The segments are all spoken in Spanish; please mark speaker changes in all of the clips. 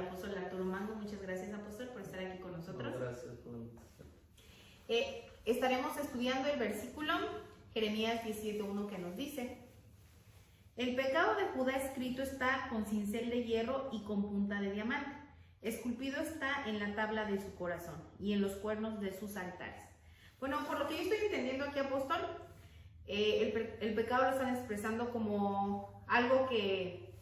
Speaker 1: apóstol Arturo Mango. Muchas gracias, apóstol, por estar aquí con nosotros.
Speaker 2: No, gracias por la invitación.
Speaker 1: Estaremos estudiando el versículo Jeremías 17:1 que nos dice: el pecado de Judá escrito está con cincel de hierro y con punta de diamante. Esculpido está en la tabla de su corazón y en los cuernos de sus altares. Bueno, por lo que yo estoy entendiendo aquí, apóstol, el pecado lo están expresando como algo que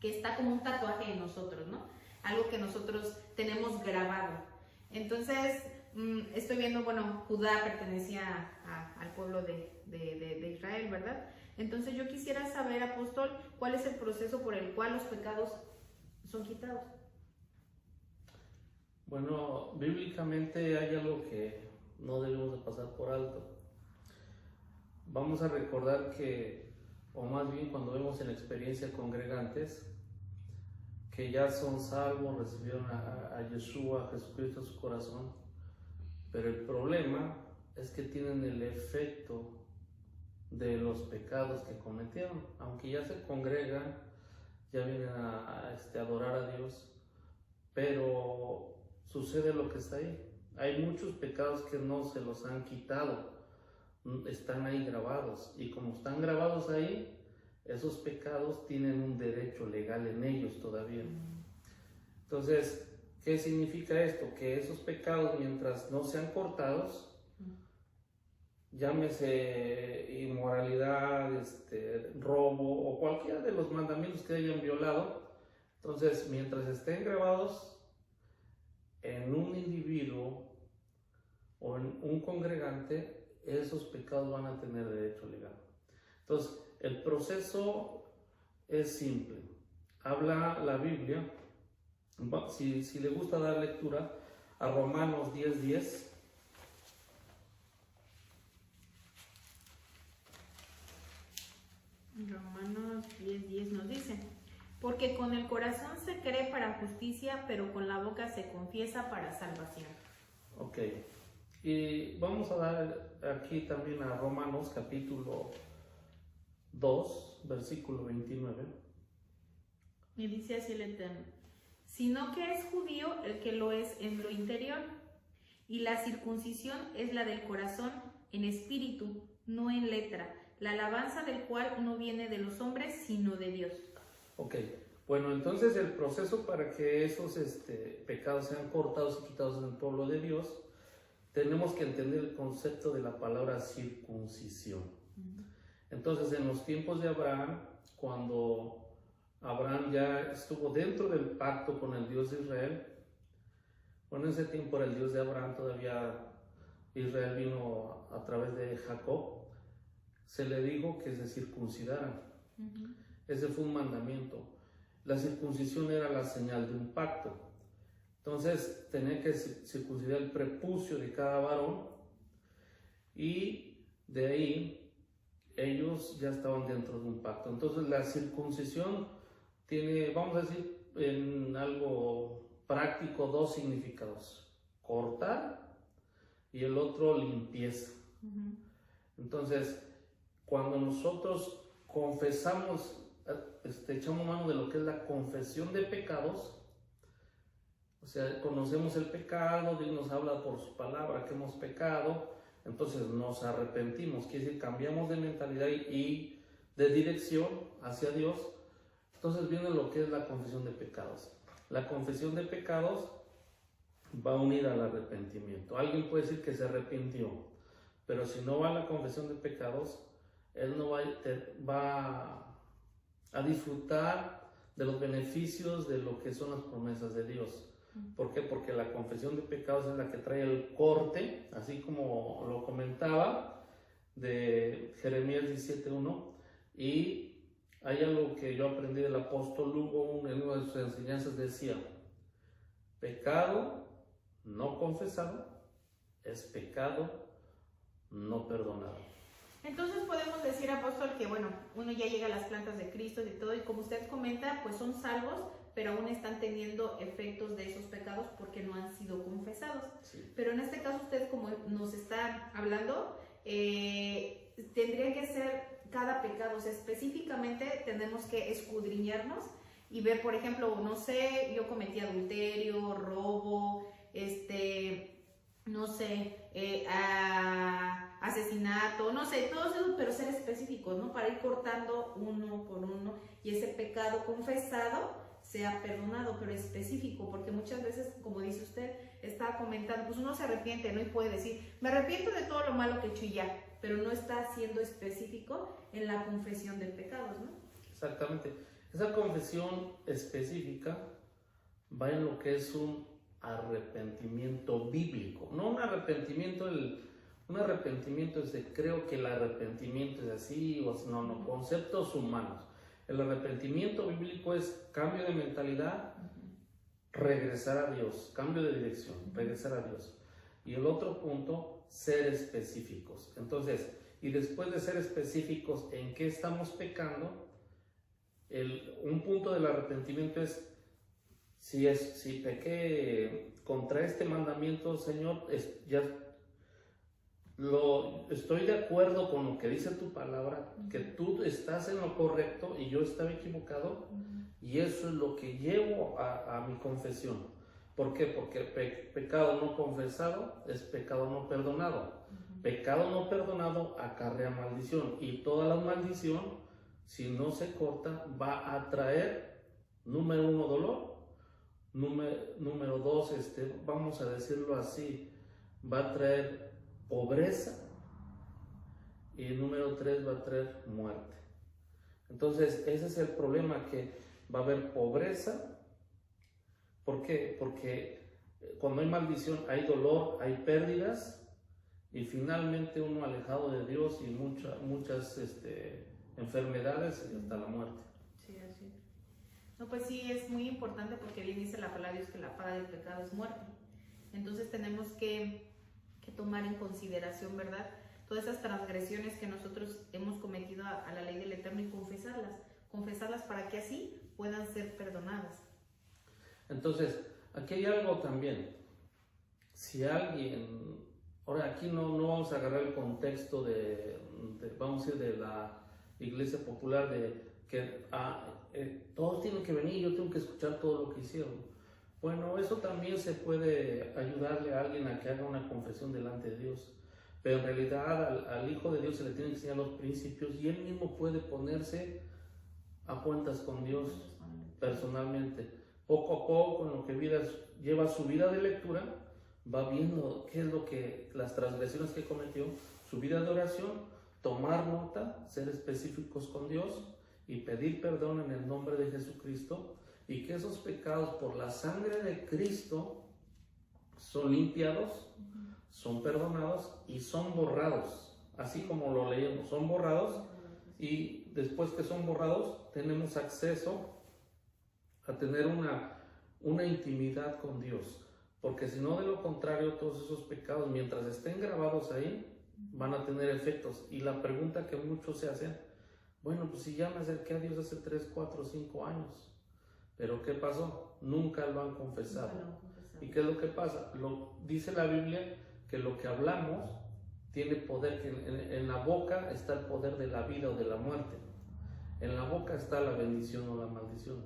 Speaker 1: está como un tatuaje en nosotros, ¿no? Algo que nosotros tenemos grabado. Entonces, estoy viendo, bueno, Judá pertenecía al pueblo de Israel, ¿verdad? Entonces yo quisiera saber, apóstol, ¿cuál es el proceso por el cual los pecados son quitados?
Speaker 2: Bueno, bíblicamente hay algo que no debemos de pasar por alto. Vamos a recordar que, o más bien cuando vemos en experiencia congregantes, que ya son salvos, recibieron a Yeshua, a Jesucristo en su corazón, pero el problema es que tienen el efecto de los pecados que cometieron. Aunque ya se congregan, ya vienen a adorar a Dios, pero sucede lo que está ahí. Hay muchos pecados que no se los han quitado, están ahí grabados, y como están grabados ahí, esos pecados tienen un derecho legal en ellos todavía. Entonces, ¿qué significa esto? Que esos pecados, mientras no sean cortados, llámese inmoralidad, robo o cualquiera de los mandamientos que hayan violado, entonces mientras estén grabados en un individuo o en un congregante, esos pecados van a tener derecho legal. Entonces, el proceso es simple. Habla la Biblia, si le gusta dar lectura, a Romanos 10:10.
Speaker 1: Romanos 10:10 nos dice: porque con el corazón se cree para justicia, pero con la boca se confiesa para salvación.
Speaker 2: Ok, y vamos a dar aquí también a Romanos capítulo 2, versículo 29.
Speaker 1: Y dice así el Eterno: sino que es judío el que lo es en lo interior, y la circuncisión es la del corazón en espíritu, no en letra, la alabanza del cual no viene de los hombres, sino de Dios.
Speaker 2: Ok, bueno, entonces el proceso para que esos pecados sean cortados y quitados en el pueblo de Dios, tenemos que entender el concepto de la palabra circuncisión. Entonces, en los tiempos de Abraham, cuando Abraham ya estuvo dentro del pacto con el Dios de Israel, bueno, en ese tiempo era el Dios de Abraham, todavía Israel vino a través de Jacob, se le dijo que se circuncidaran. Ese fue un mandamiento. La circuncisión era la señal de un pacto. Entonces tenía que circuncidar el prepucio de cada varón, y de ahí ellos ya estaban dentro de un pacto. Entonces la circuncisión tiene, vamos a decir, en algo práctico, dos significados: cortar y el otro limpieza. Entonces, cuando nosotros confesamos, echamos mano de lo que es la confesión de pecados, o sea, conocemos el pecado, Dios nos habla por su palabra que hemos pecado, entonces nos arrepentimos, quiere decir, cambiamos de mentalidad y de dirección hacia Dios. Entonces viene lo que es la confesión de pecados. La confesión de pecados va unida al arrepentimiento. Alguien puede decir que se arrepintió, pero si no va a la confesión de pecados, él no va a disfrutar de los beneficios de lo que son las promesas de Dios. ¿Por qué? Porque la confesión de pecados es la que trae el corte, así como lo comentaba de Jeremías 17:1. Y hay algo que yo aprendí del apóstol Lugo, en una de sus enseñanzas decía: pecado no confesado es pecado no perdonado.
Speaker 1: Entonces podemos decir, apóstol, que bueno, uno ya llega a las plantas de Cristo y todo, y como usted comenta, pues son salvos, pero aún están teniendo efectos de esos pecados porque no han sido confesados.
Speaker 2: Sí.
Speaker 1: Pero en este caso usted, como nos está hablando, tendría que ser cada pecado, o sea, específicamente tenemos que escudriñarnos y ver, por ejemplo, no sé, yo cometí adulterio, robo, no sé, asesinato, no sé, todos esos, pero ser específicos, ¿no? Para ir cortando uno por uno y ese pecado confesado sea perdonado, pero específico, porque muchas veces, como dice usted, está comentando, pues uno se arrepiente, ¿no? Y puede decir, me arrepiento de todo lo malo que he hecho y ya, pero no está siendo específico en la confesión de pecados, ¿no?
Speaker 2: Exactamente. Esa confesión específica va en lo que es un arrepentimiento bíblico, no un arrepentimiento, un arrepentimiento es de creo que el arrepentimiento es así, o no, conceptos humanos. El arrepentimiento bíblico es cambio de mentalidad, regresar a Dios, cambio de dirección, regresar a Dios. Y el otro punto, ser específicos. Entonces, y después de ser específicos en qué estamos pecando, un punto del arrepentimiento es si pequé contra este mandamiento, Señor, estoy de acuerdo con lo que dice tu palabra, que tú estás en lo correcto y yo estaba equivocado, y eso es lo que llevo a mi confesión. ¿Por qué? Porque pecado no confesado es pecado no perdonado. Pecado no perdonado acarrea maldición, y toda la maldición, si no se corta, va a traer, número uno, dolor, número dos, vamos a decirlo así, va a traer pobreza, y número tres, va a traer muerte. Entonces, ese es el problema, que va a haber pobreza. ¿Por qué? Porque cuando hay maldición hay dolor, hay pérdidas, y finalmente uno alejado de Dios, y muchas enfermedades y hasta la muerte.
Speaker 1: Sí, así es. No, pues sí, es muy importante, porque bien dice la palabra de Dios que la paga del pecado es muerte. Entonces tenemos que tomar en consideración, ¿verdad?, todas esas transgresiones que nosotros hemos cometido a la ley del Eterno, y confesarlas para que así puedan ser perdonadas.
Speaker 2: Entonces, aquí hay algo también. Si alguien, ahora aquí no vamos a agarrar el contexto vamos a decir, de la iglesia popular, de que todos tienen que venir, yo tengo que escuchar todo lo que hicieron. Bueno, eso también se puede ayudarle a alguien a que haga una confesión delante de Dios, pero en realidad al Hijo de Dios se le tienen que enseñar los principios, y él mismo puede ponerse a cuentas con Dios personalmente. Poco a poco, en lo que lleva su vida de lectura, va viendo qué es lo que, las transgresiones que cometió, su vida de oración, tomar nota, ser específicos con Dios y pedir perdón en el nombre de Jesucristo, y que esos pecados por la sangre de Cristo son limpiados, son perdonados y son borrados, así como lo leemos, son borrados, y después que son borrados tenemos acceso a tener una intimidad con Dios, porque si no, de lo contrario, todos esos pecados, mientras estén grabados ahí, van a tener efectos. Y la pregunta que muchos se hacen, bueno, pues si ya me acerqué a Dios hace 3, 4, 5 años, pero ¿qué pasó? Nunca lo han confesado. ¿Y qué es lo que pasa? Dice la Biblia que lo que hablamos tiene poder, que en la boca está el poder de la vida o de la muerte. En la boca está la bendición o la maldición.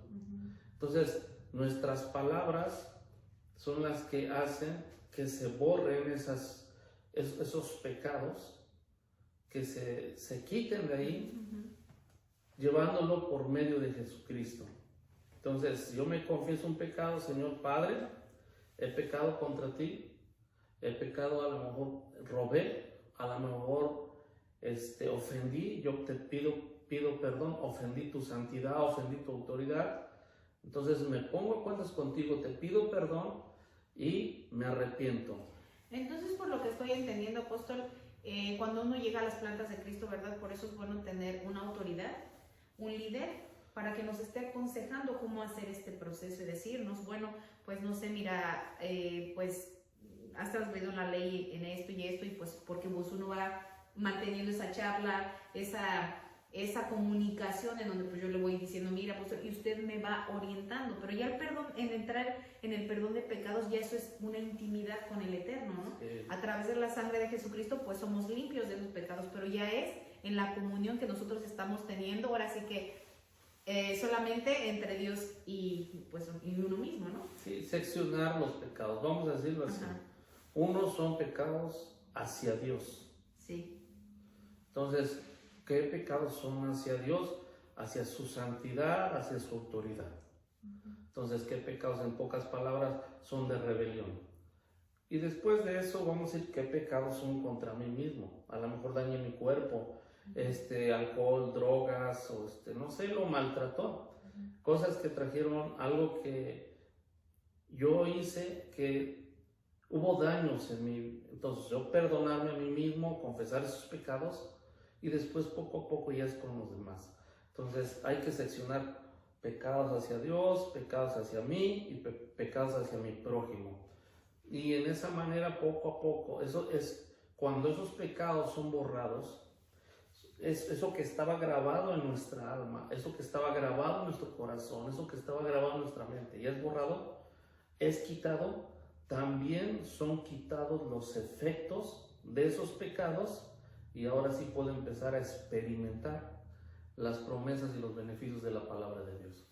Speaker 2: Entonces, nuestras palabras son las que hacen que se borren esos pecados, que se quiten de ahí, llevándolo por medio de Jesucristo. Entonces, yo me confieso un pecado, Señor Padre, he pecado contra ti, he pecado, a lo mejor robé, a lo mejor ofendí, yo te pido perdón, ofendí tu santidad, ofendí tu autoridad. Entonces me pongo a cuentas contigo, te pido perdón y me arrepiento.
Speaker 1: Entonces, por lo que estoy entendiendo, apóstol, cuando uno llega a las plantas de Cristo, ¿verdad? Por eso es bueno tener una autoridad, un líder, para que nos esté aconsejando cómo hacer este proceso y decirnos, bueno, pues no sé, mira, pues has transgredido la ley en esto y esto, y pues porque pues uno va manteniendo esa charla, esa comunicación en donde pues yo le voy diciendo, mira, pues, y usted me va orientando, pero ya el perdón, en entrar en el perdón de pecados, ya eso es una intimidad con el Eterno, ¿no? Sí. A través de la sangre de Jesucristo, pues somos limpios de esos pecados, pero ya es en la comunión que nosotros estamos teniendo, ahora sí que solamente entre Dios y, pues, y uno mismo, ¿no?
Speaker 2: Sí, seccionar los pecados, vamos a decirlo así.
Speaker 1: Ajá.
Speaker 2: Unos son pecados hacia Dios.
Speaker 1: Sí.
Speaker 2: Entonces, ¿qué pecados son hacia Dios? Hacia su santidad, hacia su autoridad. Entonces, ¿qué pecados en pocas palabras son de rebelión? Y después de eso vamos a decir qué pecados son contra mí mismo. A lo mejor dañé mi cuerpo, alcohol, drogas, o no sé, lo maltrató. Cosas que trajeron algo que yo hice, que hubo daños en mí. Entonces yo perdonarme a mí mismo, confesar esos pecados y después poco a poco ya es con los demás. Entonces hay que seccionar pecados hacia Dios, pecados hacia mí y pecados hacia mi prójimo. Y en esa manera poco a poco, eso es cuando esos pecados son borrados, es eso que estaba grabado en nuestra alma, eso que estaba grabado en nuestro corazón, eso que estaba grabado en nuestra mente, ya es borrado, es quitado, también son quitados los efectos de esos pecados y ahora sí puedo empezar a experimentar las promesas y los beneficios de la palabra de Dios.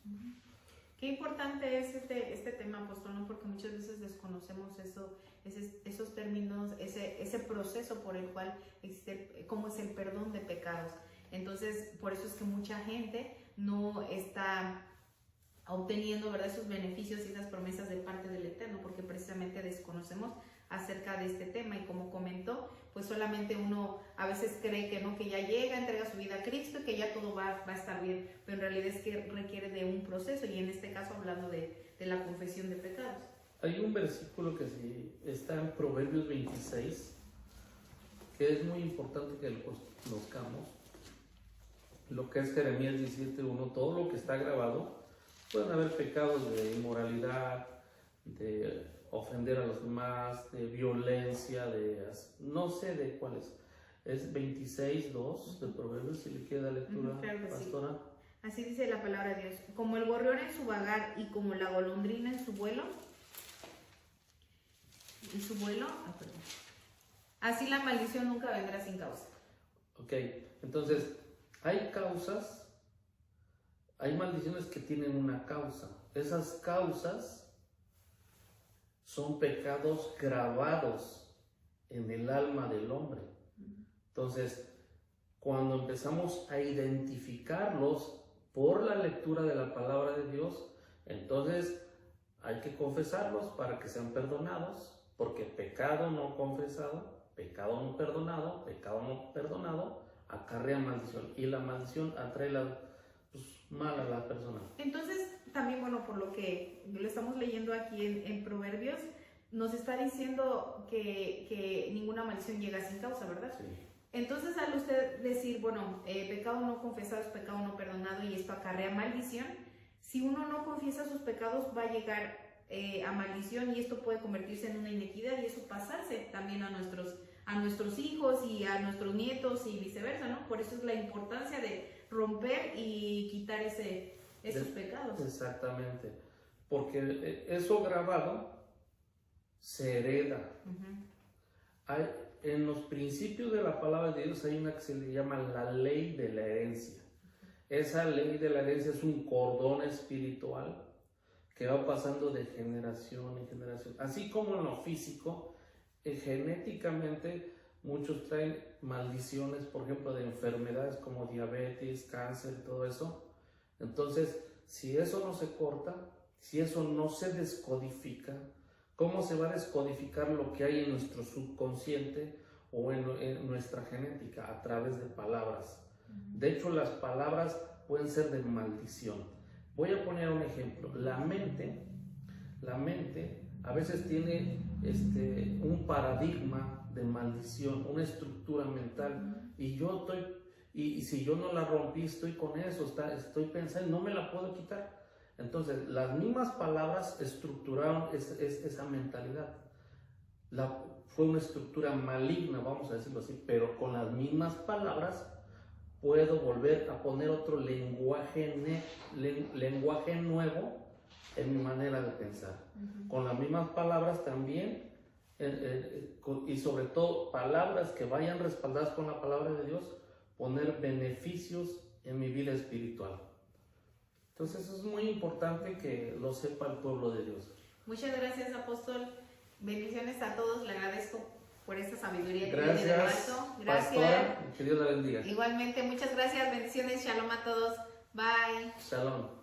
Speaker 1: Qué importante es este tema, apóstol, ¿no? Porque muchas veces desconocemos esos términos, ese proceso por el cual existe, cómo es el perdón de pecados. Entonces, por eso es que mucha gente no está obteniendo, ¿verdad?, esos beneficios y esas promesas de parte del Eterno, porque precisamente desconocemos acerca de este tema. Y como comentó, pues solamente uno a veces cree que no, que ya llega, entrega su vida a Cristo y que ya todo va a estar bien, pero en realidad es que requiere de un proceso, y en este caso hablando de la confesión de pecados.
Speaker 2: Hay un versículo que sí está en Proverbios 26, que es muy importante que lo conozcamos, lo que es Jeremías 17:1. Todo lo que está grabado, pueden haber pecados de inmoralidad, de ofender a los demás, de violencia, no sé de cuáles. Es 26:2 de Proverbios, si le queda lectura,
Speaker 1: Claro que
Speaker 2: pastora.
Speaker 1: sí. Así dice la palabra de Dios: como el gorrión en su vagar y como la golondrina en su vuelo, así la maldición nunca vendrá sin causa.
Speaker 2: Ok, entonces hay causas, hay maldiciones que tienen una causa. Esas causas son pecados grabados en el alma del hombre. Entonces, cuando empezamos a identificarlos por la lectura de la palabra de Dios, entonces hay que confesarlos para que sean perdonados, porque pecado no confesado, pecado no perdonado, acarrea maldición, y la maldición atrae mal a la persona.
Speaker 1: Entonces, también, bueno, por lo que lo estamos leyendo aquí en Proverbios, nos está diciendo que ninguna maldición llega sin causa, ¿verdad?
Speaker 2: Sí.
Speaker 1: Entonces, al usted decir, bueno, pecado no confesado es pecado no perdonado y esto acarrea maldición, si uno no confiesa sus pecados va a llegar a maldición, y esto puede convertirse en una inequidad y eso pasarse también a nuestros hijos y a nuestros nietos y viceversa, ¿no? Por eso es la importancia de romper y quitar esos pecados.
Speaker 2: Exactamente, porque eso grabado se hereda. En los principios de la palabra de Dios hay una que se le llama la ley de la herencia. Esa ley de la herencia es un cordón espiritual que va pasando de generación en generación. Así como en lo físico, genéticamente muchos traen maldiciones, por ejemplo, de enfermedades como diabetes, cáncer, todo eso. Entonces, si eso no se corta, si eso no se descodifica, ¿cómo se va a descodificar lo que hay en nuestro subconsciente o en nuestra genética? A través de palabras. De hecho, las palabras pueden ser de maldición. Voy a poner un ejemplo. La mente a veces tiene un paradigma de maldición, una estructura mental, y si yo no la rompí, estoy con eso, estoy pensando, no me la puedo quitar. Entonces, las mismas palabras estructuraron esa mentalidad. Fue una estructura maligna, vamos a decirlo así, pero con las mismas palabras puedo volver a poner otro lenguaje nuevo en mi manera de pensar. Con las mismas palabras también, y sobre todo palabras que vayan respaldadas con la palabra de Dios, poner beneficios en mi vida espiritual. Entonces eso es muy importante que lo sepa el pueblo de Dios.
Speaker 1: Muchas gracias, apóstol. Bendiciones a todos. Le agradezco por esta sabiduría que viene de lo
Speaker 2: Gracias,
Speaker 1: alto. Gracias.
Speaker 2: pastora, que Dios la bendiga.
Speaker 1: Igualmente, muchas gracias. Bendiciones. Shalom a todos. Bye.
Speaker 2: Shalom.